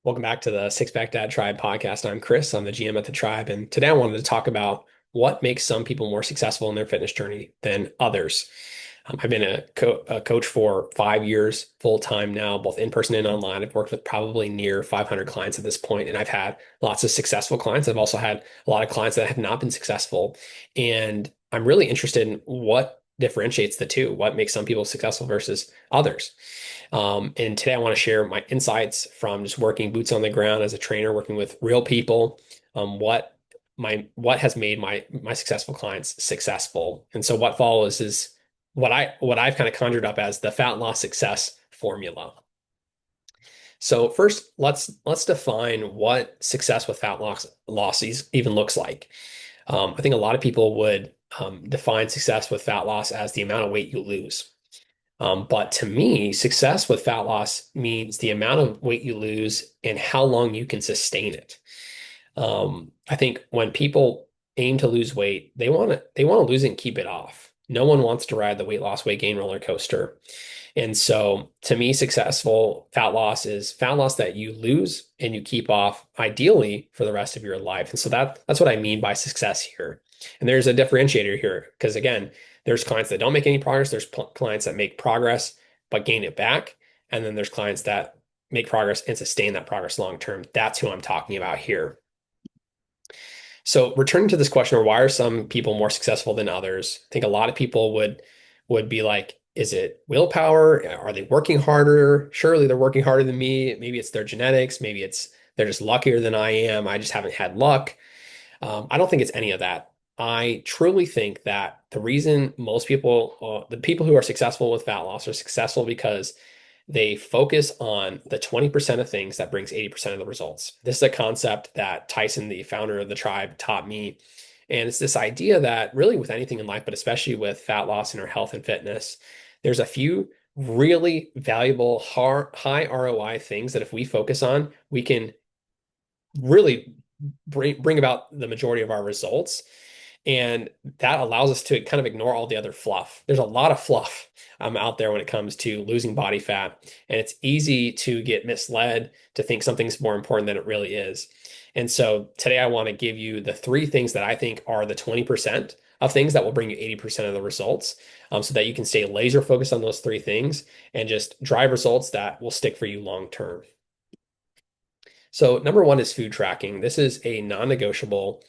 Welcome back to the Six Pack Dad Tribe podcast. I'm Kris. I'm the GM at the Tribe, and today I wanted to talk about what makes some people more successful in their fitness journey than others. I've been a coach for 5 years full time now, both in person and online. I've worked with probably near 500 clients at this point, and I've had lots of successful clients. I've also had a lot of clients that have not been successful, and I'm really interested in what differentiates the two, what makes some people successful versus others. And today I want to share my insights from just working boots on the ground as a trainer, working with real people, what has made my successful clients successful. And so what follows is what I've kind of conjured up as the fat loss success formula. So first, let's define what success with fat loss even looks like. I think a lot of people would define success with fat loss as the amount of weight you lose. But to me, success with fat loss means the amount of weight you lose and how long you can sustain it. I think when people aim to lose weight, they want to lose it and keep it off. No one wants to ride the weight loss, weight gain roller coaster. And so to me, successful fat loss is fat loss that you lose and you keep off ideally for the rest of your life. And so that's what I mean by success here. And there's a differentiator here because again, there's clients that don't make any progress. There's clients that make progress but gain it back. And then there's clients that make progress and sustain that progress long term. That's who I'm talking about here. So returning to this question, why are some people more successful than others? I think a lot of people would be like, is it willpower? Are they working harder? Surely they're working harder than me. Maybe it's their genetics. Maybe it's they're just luckier than I am. I just haven't had luck. I don't think it's any of that. I truly think that the reason most people, the people who are successful with fat loss, are successful because they focus on the 20% of things that brings 80% of the results. This is a concept that Tyson, the founder of the tribe, taught me. And it's this idea that really with anything in life, but especially with fat loss and our health and fitness, there's a few really valuable, high ROI things that if we focus on, we can really bring about the majority of our results. And that allows us to kind of ignore all the other fluff. There's a lot of fluff out there when it comes to losing body fat. And it's easy to get misled to think something's more important than it really is. And so today I want to give you the three things that I think are the 20% of things that will bring you 80% of the results, so that you can stay laser focused on those three things and just drive results that will stick for you long term. So number one is food tracking. This is a non-negotiable.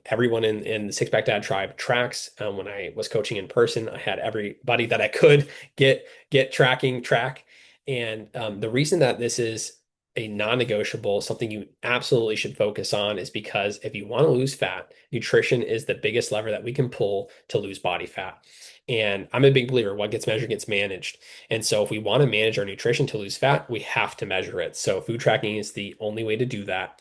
Everyone in the Six Pack Dad Tribe tracks. When I was coaching in person, I had everybody that I could get track. And the reason that this is a non-negotiable, something you absolutely should focus on, is because if you want to lose fat, nutrition is the biggest lever that we can pull to lose body fat. And I'm a big believer, what gets measured gets managed. And so if we want to manage our nutrition to lose fat, we have to measure it. So food tracking is the only way to do that.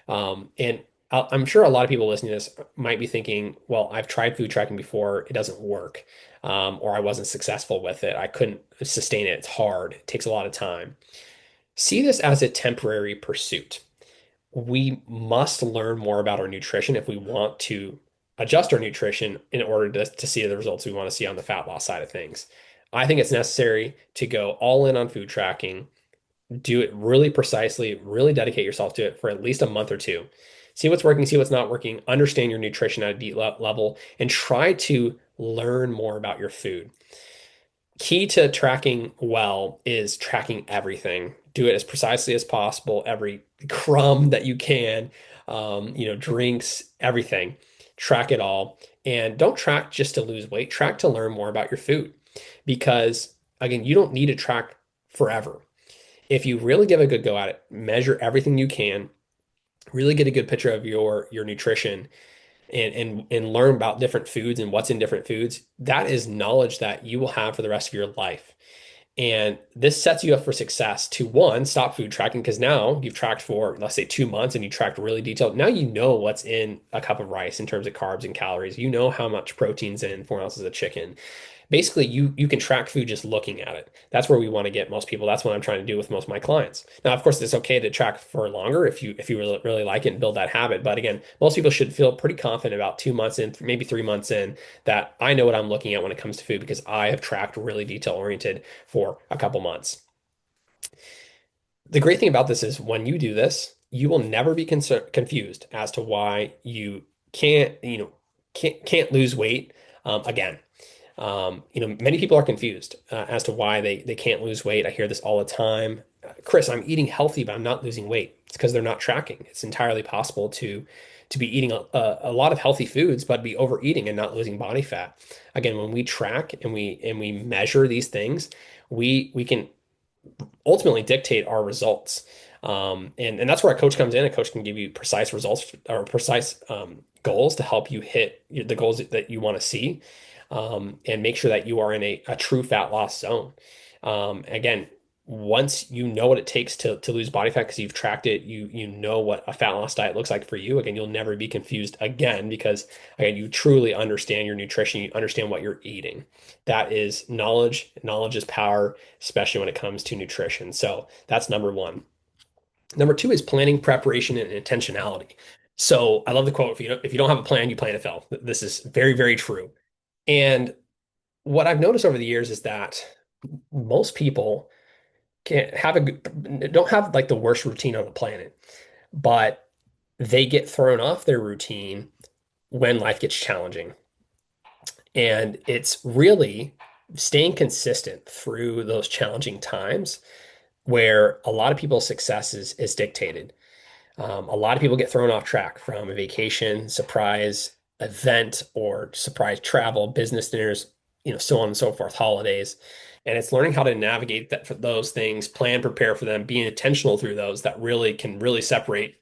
And I'm sure a lot of people listening to this might be thinking, well, I've tried food tracking before, it doesn't work, or I wasn't successful with it. I couldn't sustain it. It's hard. It takes a lot of time. See this as a temporary pursuit. We must learn more about our nutrition if we want to adjust our nutrition in order to see the results we want to see on the fat loss side of things. I think it's necessary to go all in on food tracking, do it really precisely, really dedicate yourself to it for at least a month or two. See what's working, see what's not working, understand your nutrition at a deep level, and try to learn more about your food. Key to tracking well is tracking everything. Do it as precisely as possible, every crumb that you can, drinks, everything. Track it all. And don't track just to lose weight, track to learn more about your food. Because again, you don't need to track forever. If you really give a good go at it, measure everything you can, really get a good picture of your nutrition and learn about different foods and what's in different foods, that is knowledge that you will have for the rest of your life. And this sets you up for success to one, stop food tracking because now you've tracked for, let's say, 2 months and you tracked really detailed. Now you know what's in a cup of rice in terms of carbs and calories. You know how much protein's in 4 ounces of chicken. Basically, you can track food just looking at it. That's where we want to get most people. That's what I'm trying to do with most of my clients. Now, of course, it's okay to track for longer if you really like it and build that habit. But again, most people should feel pretty confident about 2 months in, maybe 3 months in, that I know what I'm looking at when it comes to food because I have tracked really detail oriented for a couple months. The great thing about this is when you do this, you will never be confused as to why you can't lose weight again. Many people are confused as to why they can't lose weight. I hear this all the time. Kris, I'm eating healthy, but I'm not losing weight. It's because they're not tracking. It's entirely possible to be eating a lot of healthy foods, but be overeating and not losing body fat. Again, when we track and we measure these things, we can ultimately dictate our results. And that's where a coach comes in. A coach can give you precise results or precise goals to help you hit the goals that you want to see, and make sure that you are in a true fat loss zone. Again, once you know what it takes to lose body fat because you've tracked it, you know what a fat loss diet looks like for you. Again, you'll never be confused again because again, you truly understand your nutrition, you understand what you're eating. That is knowledge. Knowledge is power, especially when it comes to nutrition. So that's number one. Number two is planning, preparation, and intentionality. So I love the quote, if you don't have a plan, you plan to fail. This is very, very true. And what I've noticed over the years is that most people can't have don't have like the worst routine on the planet, but they get thrown off their routine when life gets challenging. And it's really staying consistent through those challenging times where a lot of people's success is dictated. A lot of people get thrown off track from a vacation, surprise event, or surprise travel, business dinners, so on and so forth, holidays. And it's learning how to navigate that for those things, plan, prepare for them, being intentional through those that really can really separate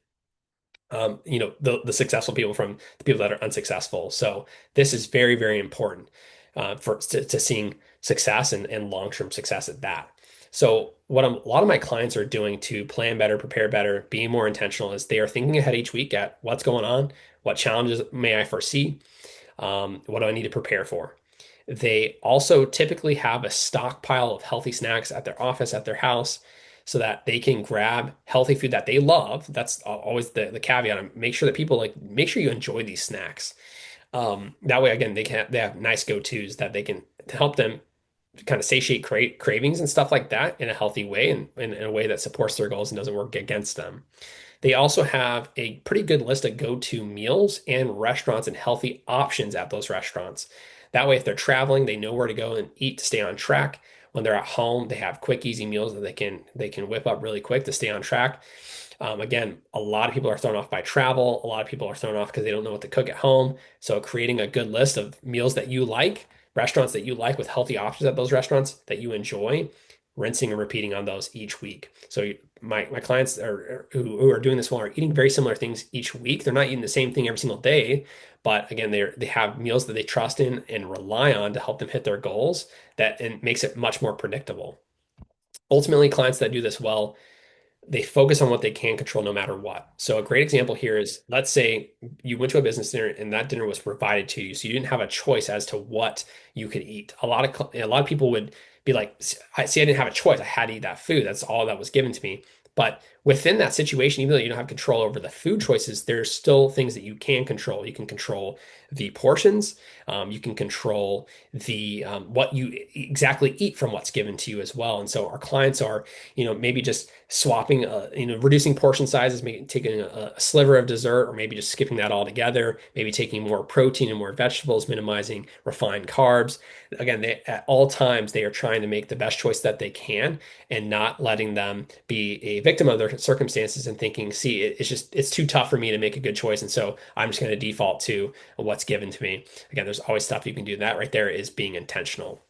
the successful people from the people that are unsuccessful. So this is very, very important to seeing success and long-term success at that. So what a lot of my clients are doing to plan better, prepare better, being more intentional is they are thinking ahead each week at what's going on, what challenges may I foresee, what do I need to prepare for. They also typically have a stockpile of healthy snacks at their office, at their house, so that they can grab healthy food that they love. That's always the caveat. Make sure that people make sure you enjoy these snacks. That way, again, they have nice go-tos that they can help them kind of satiate cravings and stuff like that in a healthy way and in a way that supports their goals and doesn't work against them. They also have a pretty good list of go-to meals and restaurants and healthy options at those restaurants. That way, if they're traveling, they know where to go and eat to stay on track. When they're at home, they have quick, easy meals that they can whip up really quick to stay on track. Again, a lot of people are thrown off by travel. A lot of people are thrown off because they don't know what to cook at home. So creating a good list of meals that you like, restaurants that you like with healthy options at those restaurants that you enjoy, rinsing and repeating on those each week. So my clients who are doing this well are eating very similar things each week. They're not eating the same thing every single day, but again, they have meals that they trust in and rely on to help them hit their goals. That and makes it much more predictable. Ultimately, clients that do this well, they focus on what they can control no matter what. So a great example here is, let's say you went to a business dinner and that dinner was provided to you, so you didn't have a choice as to what you could eat. A lot of people would be like, I didn't have a choice. I had to eat that food. That's all that was given to me." But within that situation, even though you don't have control over the food choices, there's still things that you can control. You can control the portions. You can control the what you exactly eat from what's given to you as well. And so our clients are, maybe just swapping, reducing portion sizes, maybe taking a sliver of dessert, or maybe just skipping that altogether, maybe taking more protein and more vegetables, minimizing refined carbs. Again, at all times, they are trying to make the best choice that they can and not letting them be a victim of their circumstances and thinking, see, it's too tough for me to make a good choice. And so I'm just going to default to what's given to me. Again, there's always stuff you can do. That right there is being intentional.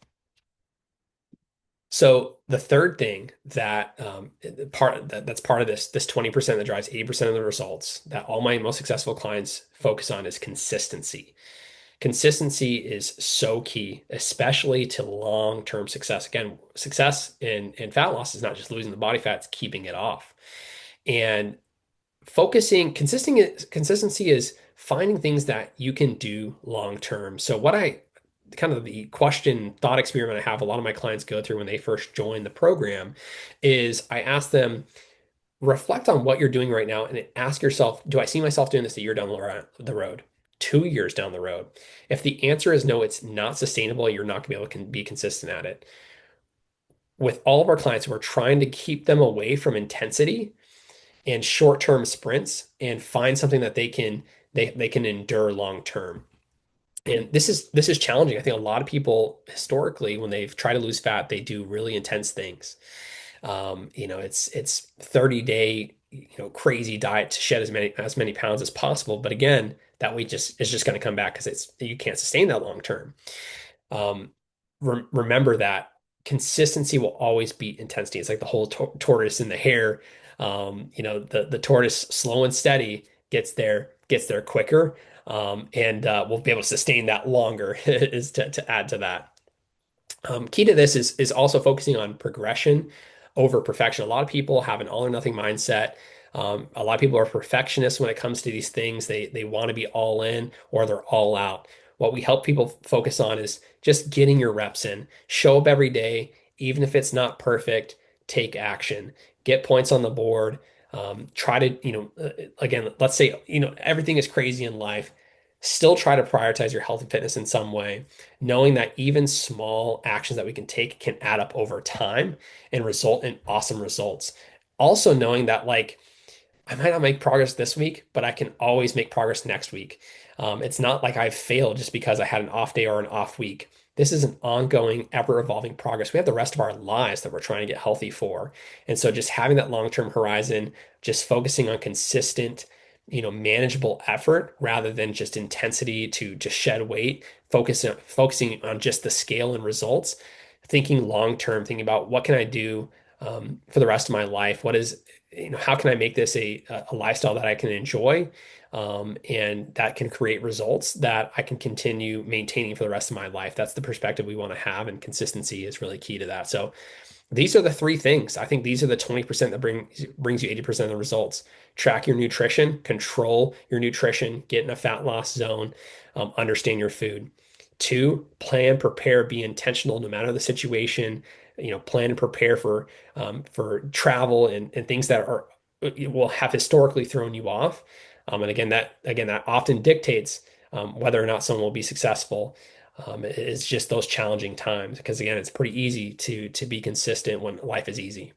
So the third thing that's part of this 20% that drives 80% of the results that all my most successful clients focus on is consistency. Consistency is so key, especially to long-term success. Again, success in fat loss is not just losing the body fat, it's keeping it off. And consistency is finding things that you can do long term. So the question thought experiment I have a lot of my clients go through when they first join the program is I ask them, reflect on what you're doing right now and ask yourself, do I see myself doing this a year down the road, 2 years down the road? If the answer is no, it's not sustainable, you're not going to be able to be consistent at it. with all of our clients, we're trying to keep them away from intensity and short-term sprints and find something that they can endure long term. And this is challenging. I think a lot of people historically, when they've tried to lose fat, they do really intense things. It's 30-day, crazy diet to shed as many pounds as possible. But again, that weight just is just going to come back because it's you can't sustain that long term. Um, remember that consistency will always beat intensity. It's like the whole tortoise and the hare. The tortoise slow and steady gets there quicker, and we'll be able to sustain that longer. Is to add to that. Key to this is also focusing on progression over perfection. A lot of people have an all or nothing mindset. A lot of people are perfectionists when it comes to these things. They want to be all in or they're all out. What we help people focus on is just getting your reps in. Show up every day, even if it's not perfect. Take action. Get points on the board. Try to, again, let's say, everything is crazy in life. Still try to prioritize your health and fitness in some way, knowing that even small actions that we can take can add up over time and result in awesome results. Also knowing that like I might not make progress this week, but I can always make progress next week. It's not like I've failed just because I had an off day or an off week. This is an ongoing, ever evolving progress. We have the rest of our lives that we're trying to get healthy for. And so just having that long-term horizon, just focusing on consistent, manageable effort rather than just intensity to just shed weight, focusing on just the scale and results, thinking long-term, thinking about what can I do for the rest of my life? How can I make this a lifestyle that I can enjoy, and that can create results that I can continue maintaining for the rest of my life? That's the perspective we want to have, and consistency is really key to that. So these are the three things. I think these are the 20% that brings you 80% of the results. Track your nutrition, control your nutrition, get in a fat loss zone, understand your food. Two, plan, prepare, be intentional no matter the situation. Plan and prepare for travel and things that are will have historically thrown you off. And again that often dictates whether or not someone will be successful. It's just those challenging times because again, it's pretty easy to be consistent when life is easy.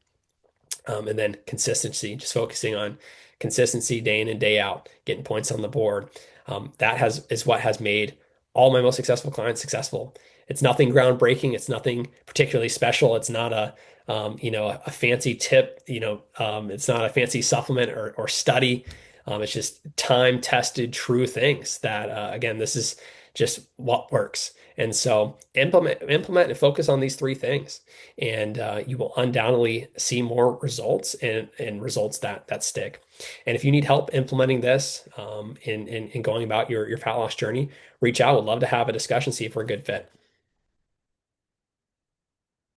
And then consistency, just focusing on consistency day in and day out, getting points on the board. Is what has made all my most successful clients successful. It's nothing groundbreaking. It's nothing particularly special. It's not a fancy tip. It's not a fancy supplement or study. It's just time tested, true things that, again, this is just what works. And so implement and focus on these three things, and you will undoubtedly see more results and results that stick. And if you need help implementing this in going about your fat loss journey, reach out. Would love to have a discussion, see if we're a good fit.